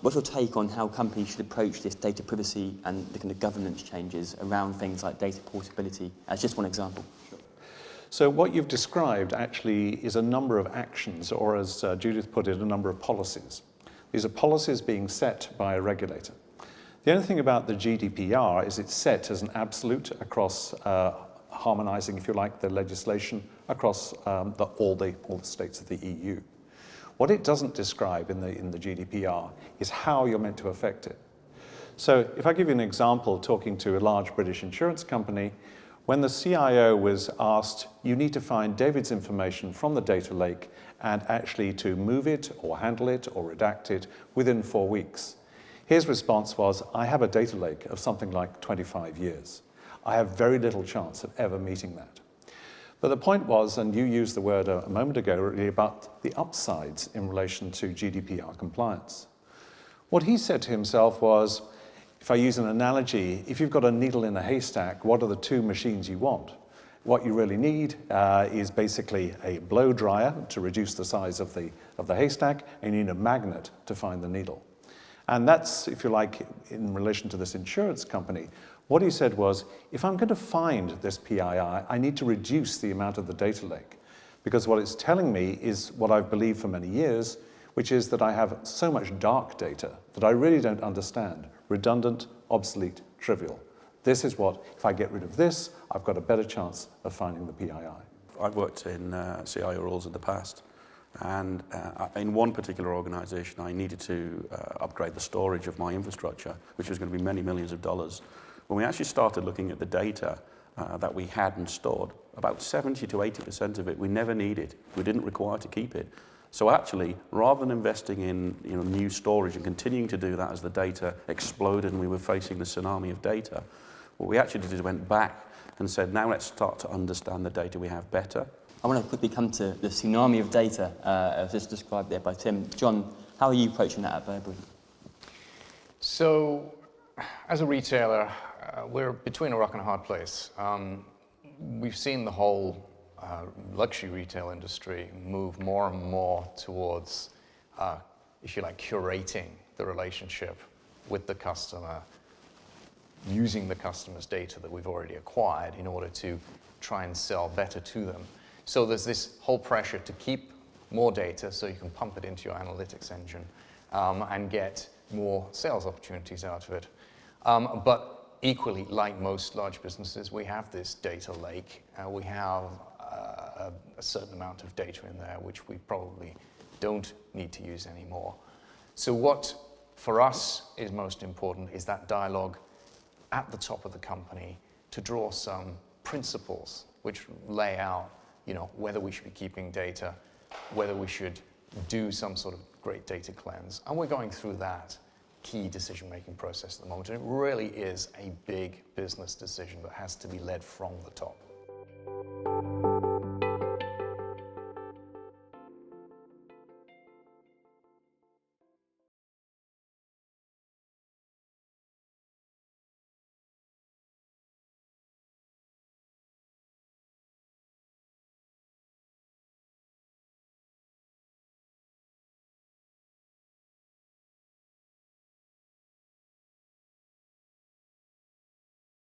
what's your take on how companies should approach this data privacy and the kind of governance changes around things like data portability, as just one example? So what you've described actually is a number of actions, or as Judith put it, a number of policies. These are policies being set by a regulator. The only thing about the GDPR is it's set as an absolute across harmonizing, if you like, the legislation across all the states of the EU. What it doesn't describe in the GDPR is how you're meant to affect it. So if I give you an example, talking to a large British insurance company, when the CIO was asked, you need to find David's information from the data lake and actually to move it or handle it or redact it within 4 weeks. His response was, I have a data lake of something like 25 years. I have very little chance of ever meeting that. But the point was, and you used the word a moment ago, really about the upsides in relation to GDPR compliance. What he said to himself was, if I use an analogy, if you've got a needle in a haystack, what are the 2 machines you want? What you really need is basically a blow dryer to reduce the size of the haystack, and you need a magnet to find the needle. And that's, if you like, in relation to this insurance company. What he said was, if I'm going to find this PII, I need to reduce the amount of the data lake. Because what it's telling me is what I've believed for many years, which is that I have so much dark data that I really don't understand. Redundant, obsolete, trivial. This is what, if I get rid of this, I've got a better chance of finding the PII. I've worked in CIO roles in the past, and in one particular organization I needed to upgrade the storage of my infrastructure, which was going to be many millions of dollars. When we actually started looking at the data that we had and stored, about 70 to 80% of it we never needed. We didn't require to keep it. So actually, rather than investing in new storage and continuing to do that as the data exploded and we were facing the tsunami of data, what we actually did is went back and said, now let's start to understand the data we have better. I want to quickly come to the tsunami of data, as just described there by Tim. John, how are you approaching that at Burberry? So, as a retailer, we're between a rock and a hard place. We've seen the whole luxury retail industry move more and more towards, if you like, curating the relationship with the customer, using the customer's data that we've already acquired in order to try and sell better to them. So there's this whole pressure to keep more data so you can pump it into your analytics engine and get more sales opportunities out of it. But equally, like most large businesses, we have this data lake. We have a certain amount of data in there which we probably don't need to use anymore. So what, for us, is most important is that dialogue at the top of the company to draw some principles which lay out, whether we should be keeping data, whether we should do some sort of great data cleanse. And we're going through that key decision-making process at the moment. And it really is a big business decision that has to be led from the top.